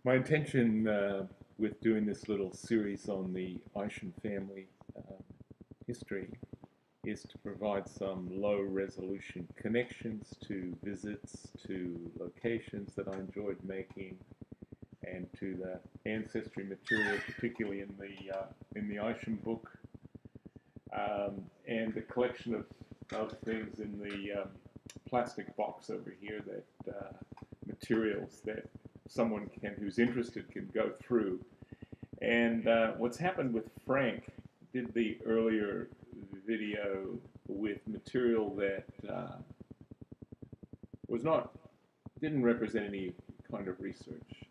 My intention with doing this little series on the Isham family history is to provide some low resolution connections to visits, to locations that I enjoyed making, and to the ancestry material, particularly in the Isham book, and the collection of things in the plastic box over here, that materials that someone who's interested can go through. And what's happened with Frank, did the earlier video with material that didn't represent any kind of research.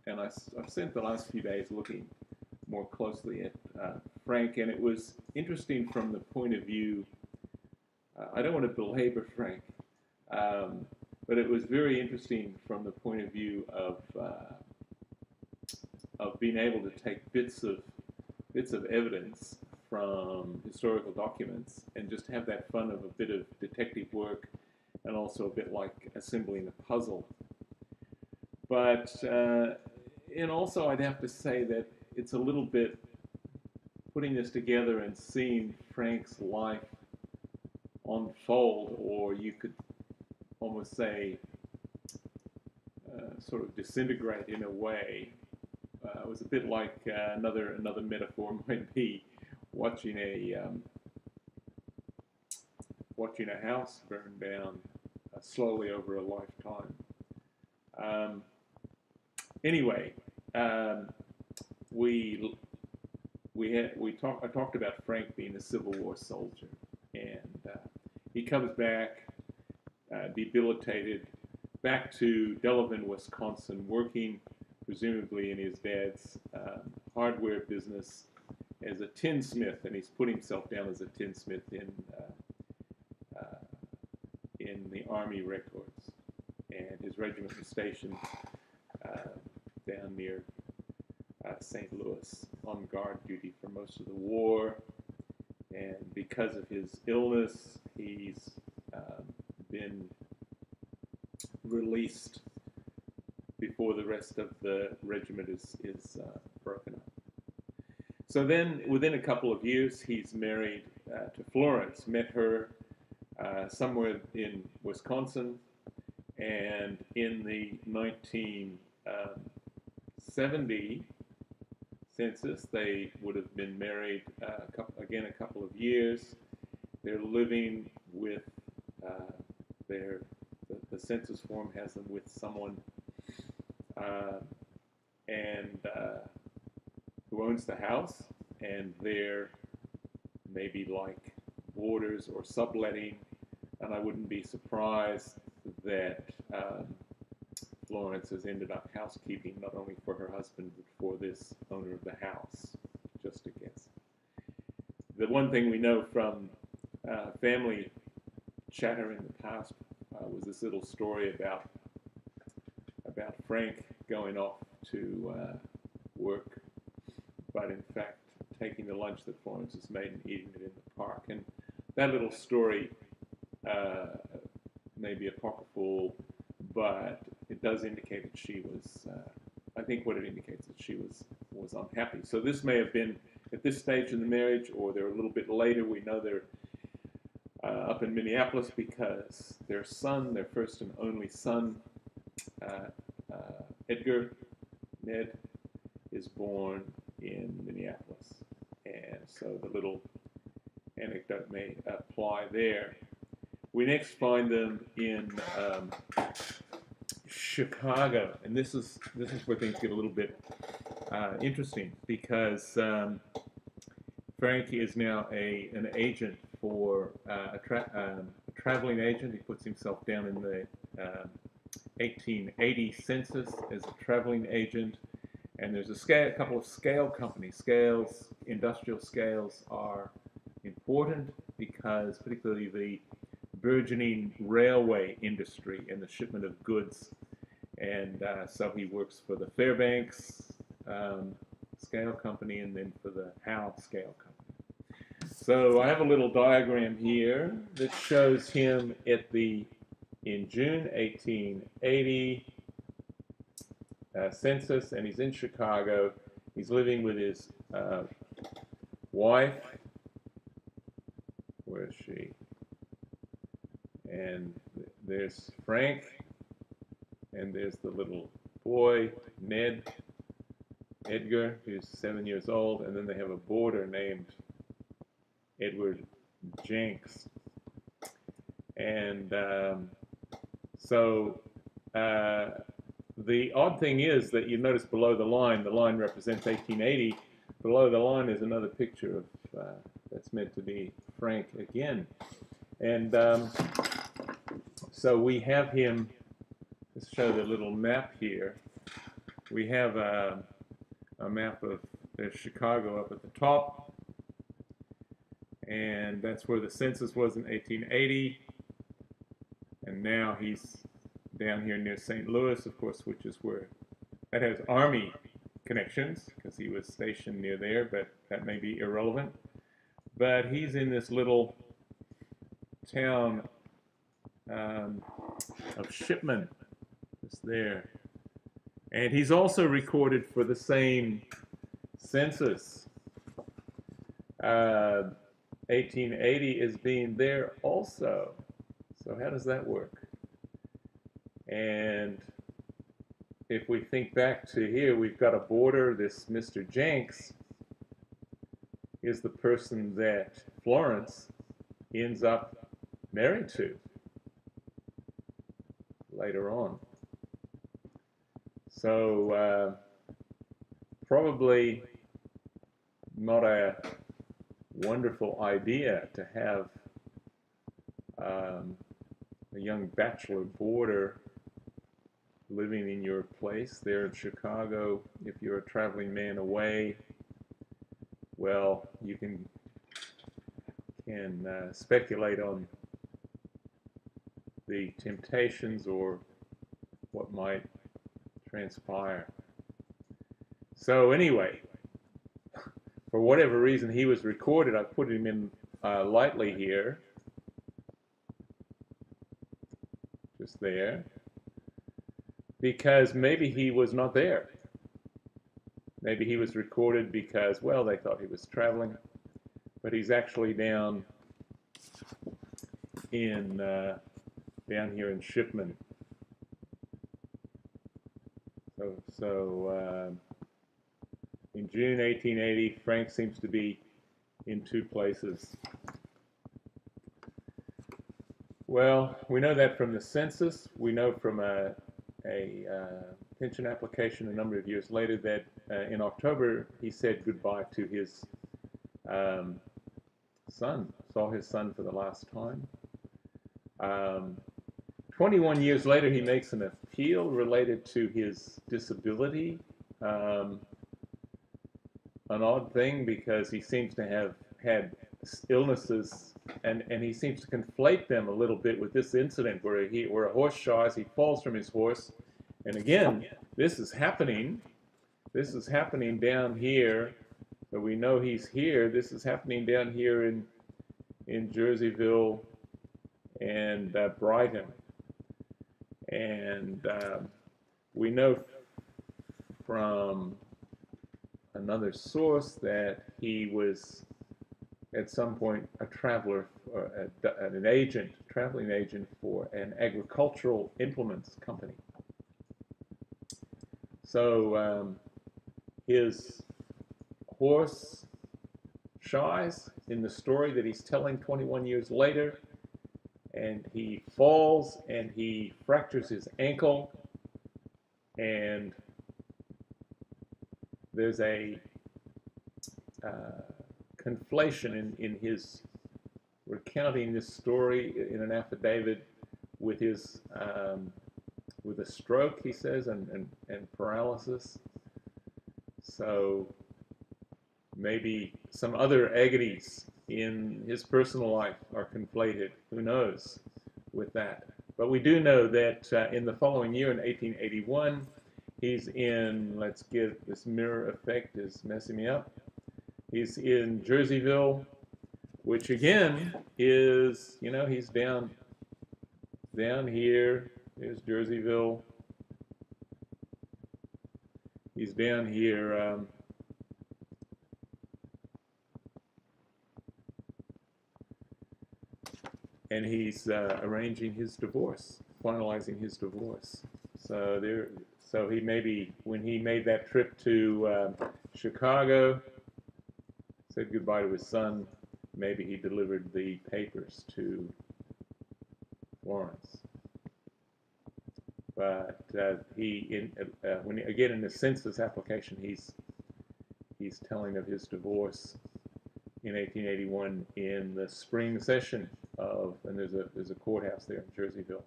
And I've spent the last few days looking more closely at Frank, and it was interesting from the point of view, I don't want to belabor Frank, but it was very interesting from the point of view of being able to take bits of evidence from historical documents and just have that fun of a bit of detective work, and also a bit like assembling a puzzle. But and also I'd have to say that it's a little bit putting this together and seeing Frank's life unfold, or you could almost say sort of disintegrate in a way. It was a bit like another metaphor might be watching a house burn down slowly over a lifetime. Anyway, I talked about Frank being a Civil War soldier, and he comes back debilitated, back to Delavan, Wisconsin, working presumably in his dad's hardware business as a tinsmith, and he's put himself down as a tinsmith in the Army records. And his regiment was stationed down near St. Louis on guard duty for most of the war. And because of his illness, he's been released before the rest of the regiment is broken up. So then, within a couple of years, he's married to Florence, met her somewhere in Wisconsin, and in the 1970 census, they would have been married a couple of years. They're living with the census form has them with someone and who owns the house, and they're maybe like boarders or subletting, and I wouldn't be surprised that Florence has ended up housekeeping not only for her husband but for this owner of the house, just a guess. The one thing we know from family chatter in the past was this little story about Frank going off to work, but in fact taking the lunch that Florence has made and eating it in the park. And that little story may be apocryphal, but it does indicate that she was, I think what it indicates that she was unhappy. So this may have been at this stage in the marriage, or they're a little bit later. We know they're up in Minneapolis because their son, their first and only son, Edgar, Ned, is born in Minneapolis. And so the little anecdote may apply there. We next find them in Chicago, and this is where things get a little bit interesting, because Frank is now an agent for a traveling agent. He puts himself down in the 1880 census as a traveling agent, and there's a couple of scale companies. Industrial scales are important because particularly the burgeoning railway industry and the shipment of goods, and so he works for the Fairbanks scale company and then for the Howe scale company. So I have a little diagram here that shows him in June 1880 census, and he's in Chicago. He's living with his wife. Where is she? And there's Frank, and there's the little boy, Edgar, who's 7 years old, and then they have a boarder named Edward Jenks. And so the odd thing is that you notice below the line represents 1880. Below the line is another picture of that's meant to be Frank again. And so we have him, let's show the little map here. We have a map of there's Chicago up at the top, and that's where the census was in 1880. And now he's down here near St. Louis, of course, which is where that has Army connections because he was stationed near there, but that may be irrelevant. But he's in this little town of Shipman. It's there. And he's also recorded for the same census. 1880 is being there also. So how does that work? And if we think back to here, we've got a border. This Mr. Jenks is the person that Florence ends up married to later on. So probably not a wonderful idea to have a young bachelor boarder living in your place there in Chicago. If you're a traveling man away, well, you can speculate on the temptations or what might transpire. So anyway, for whatever reason he was recorded, I put him in lightly here, just there, because maybe he was not there. Maybe he was recorded because, well, they thought he was traveling, but he's actually down here in Shipman. So in June 1880, Frank seems to be in two places. Well, we know that from the census. We know from a pension application a number of years later that in October he said goodbye to his son, saw his son for the last time. 21 years later, he makes an appeal related to his disability. An odd thing because he seems to have had illnesses, and he seems to conflate them a little bit with this incident where a horse shies, he falls from his horse, and again, this is happening down here, so we know he's here. This is happening down here in Jerseyville and Brighton, and we know from another source that he was at some point a traveler, or an agent, traveling agent for an agricultural implements company. So his horse shies in the story that he's telling 21 years later, and he falls and he fractures his ankle, and there's a conflation in his recounting this story in an affidavit with his with a stroke, he says, and paralysis. So maybe some other agonies in his personal life are conflated. Who knows with that? But we do know that in the following year, in 1881, he's in, let's get this mirror effect is messing me up. He's in Jerseyville, which again is, you know, he's down here. Here's Jerseyville. he's down here. And he's arranging his divorce, finalizing his divorce. So he maybe, when he made that trip to Chicago, said goodbye to his son. Maybe he delivered the papers to Florence. But when again in the census application, he's telling of his divorce in 1881 in the spring session of, and there's a courthouse there in Jerseyville.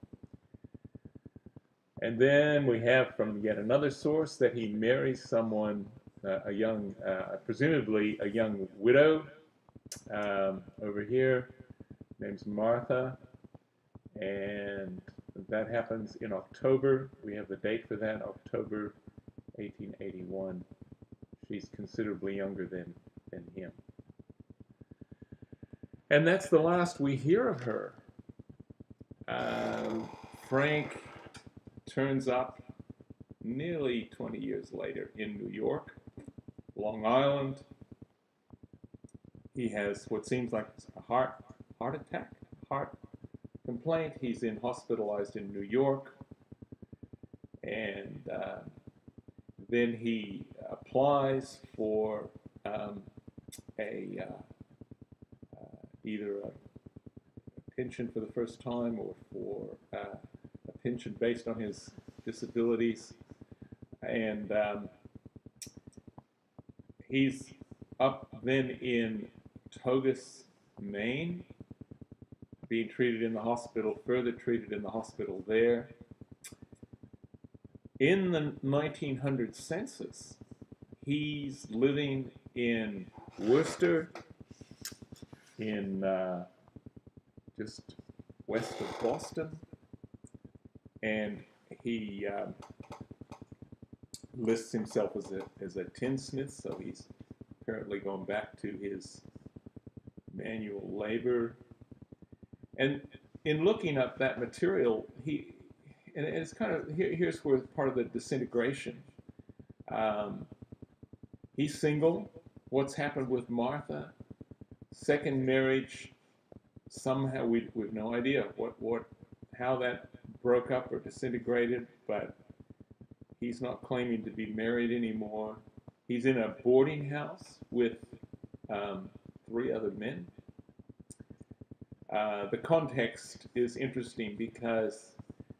And then we have from yet another source that he marries someone, a young, presumably a young widow, over here, name's Martha, and that happens in October. We have the date for that, October 1881. She's considerably younger than him. And that's the last we hear of her. Frank turns up nearly 20 years later in New York, Long Island. He has what seems like a heart attack, heart complaint. He's hospitalized in New York, and then he applies for either a pension for the first time or for a pension based on his disabilities, and he's up then in Togus, Maine, being treated in the hospital, further treated in the hospital there. In the 1900 census, he's living in Worcester, in just west of Boston, and he lists himself as a tinsmith, so he's apparently gone back to his manual labor. And in looking up that material, and it's kind of, here's where part of the disintegration. He's single. What's happened with Martha? Second marriage, somehow we've no idea how that broke up or disintegrated, but he's not claiming to be married anymore. He's in a boarding house with 3 other men. The context is interesting because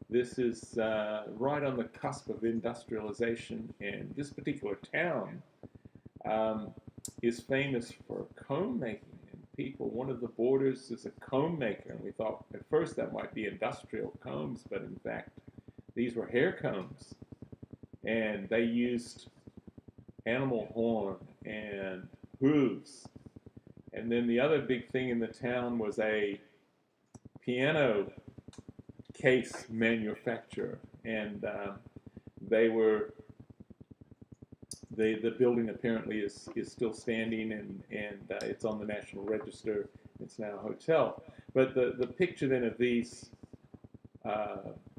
this is right on the cusp of industrialization, and this particular town is famous for comb making. And people, one of the boarders is a comb maker, and we thought at first that might be industrial combs, but in fact these were hair combs, and they used animal horn and hooves. And then the other big thing in the town was a piano case manufacturer, and the building apparently is still standing, and it's on the National Register. It's now a hotel. But the picture then of these,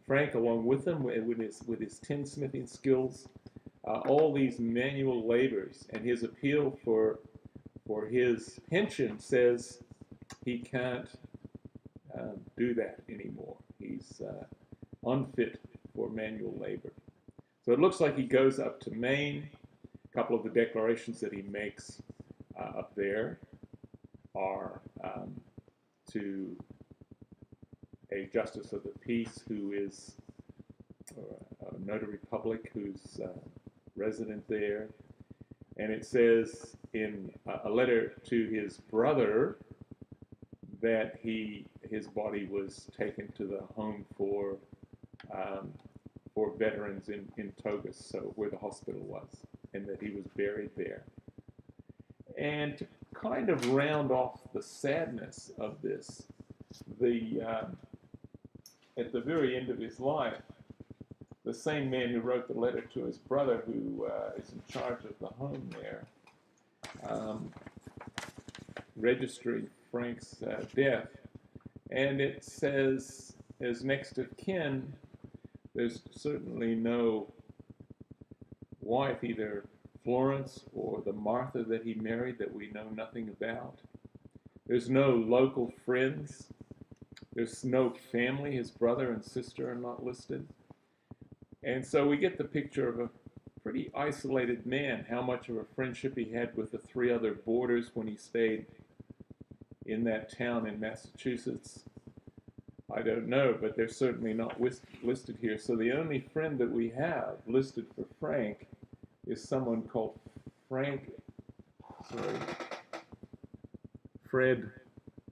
Frank along with them with his tinsmithing skills, all these manual labors, and his appeal for his pension says he can't do that anymore. He's unfit for manual labor. So it looks like he goes up to Maine. A couple of the declarations that he makes up there are to a justice of the peace who is a notary public who's resident there. And it says in a letter to his brother that his body was taken to the home for veterans in Togus, so where the hospital was, and that he was buried there. And to kind of round off the sadness of this, at the very end of his life, the same man who wrote the letter to his brother, who is in charge of the home there, registering Frank's death, and it says, as next of kin, there's certainly no wife, either Florence or the Martha that he married that we know nothing about. There's no local friends. There's no family. His brother and sister are not listed. And so we get the picture of a pretty isolated man. How much of a friendship he had with the three other boarders when he stayed in that town in Massachusetts, I don't know, but they're certainly not listed here. So the only friend that we have listed for Frank is someone called Fred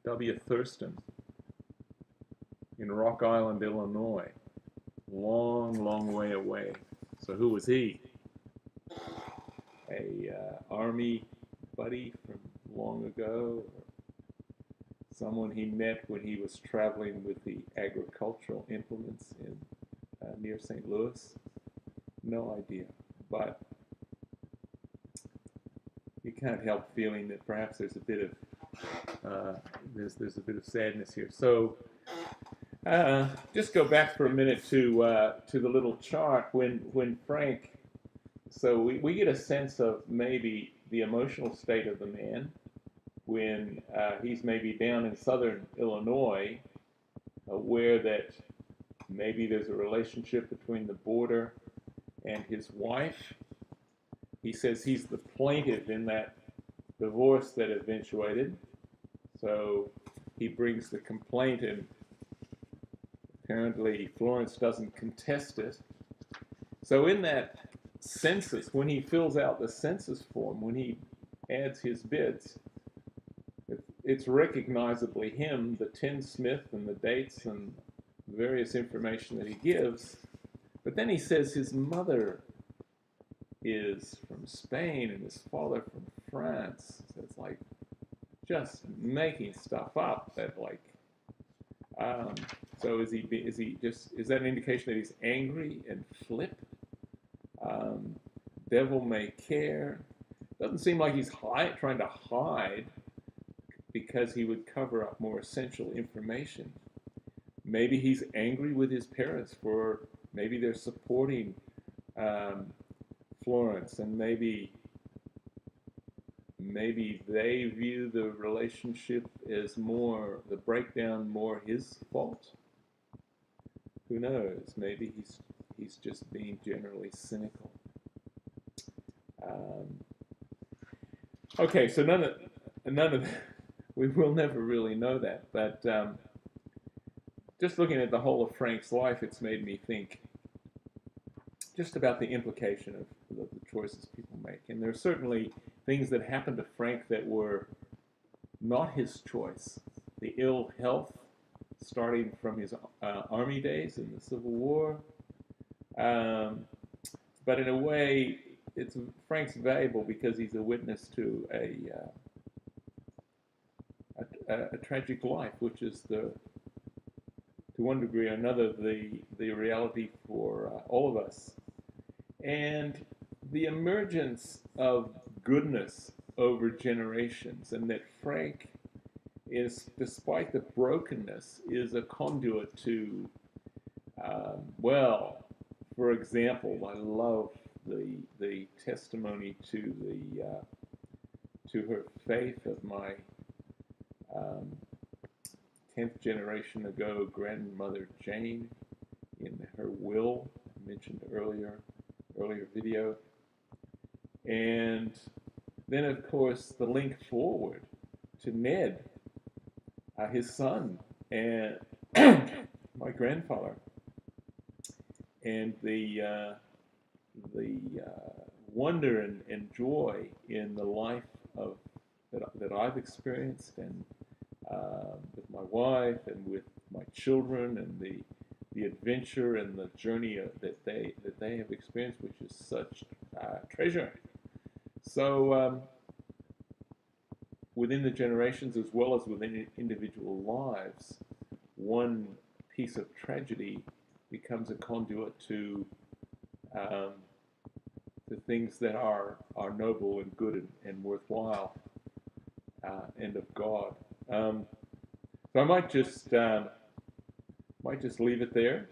W. Thurston in Rock Island, Illinois. Long, long way away. So who was he? A army buddy from long ago? Or someone he met when he was traveling with the agricultural implements in near St. Louis? No idea. But you can't help feeling that perhaps there's a bit of there's a bit of sadness here. So just go back for a minute to the little chart when Frank. So we get a sense of maybe the emotional state of the man when he's maybe down in southern Illinois, aware that maybe there's a relationship between the boarder and his wife. He says he's the plaintiff in that divorce that eventuated. So he brings the complaint, and apparently Florence doesn't contest it. So in that census, when he fills out the census form, when he adds his bits, it's recognizably him, the tinsmith and the dates and various information that he gives. But then he says his mother is from Spain and his father from France. So it's like just making stuff up that like. So is that an indication that he's angry and flip? Devil may care. Doesn't seem like he's trying to hide because he would cover up more essential information. Maybe he's angry with his parents for maybe they're supporting Florence, and maybe they view the relationship as the breakdown more his fault. Who knows? Maybe he's just being generally cynical. Okay, so none of we will never really know that, but just looking at the whole of Frank's life, it's made me think just about the implication of the choices people make. And there are certainly things that happened to Frank that were not his choice. The ill health, starting from his army days in the Civil War. But in a way, Frank's valuable because he's a witness to a tragic life, which is to one degree or another, the reality for all of us. And the emergence of goodness over generations, and that Frank is, despite the brokenness, is a conduit to, for example, I love the testimony to her faith of my 10th generation ago grandmother Jane in her will I mentioned earlier video, and then of course the link forward to Ned, his son, and my grandfather, and the wonder and joy in the life of that I've experienced, and with my wife and with my children, and the adventure and the journey that they have experienced, which is such treasure. So within the generations, as well as within individual lives, one piece of tragedy becomes a conduit to things that are noble and good and worthwhile, and of God. So I might just leave it there.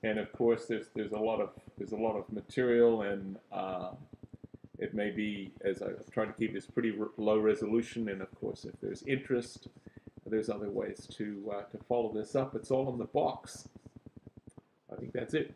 And of course, there's a lot of material, and it may be, as I've tried to keep this pretty low resolution. And of course, if there's interest, there's other ways to follow this up. It's all in the box. I think that's it.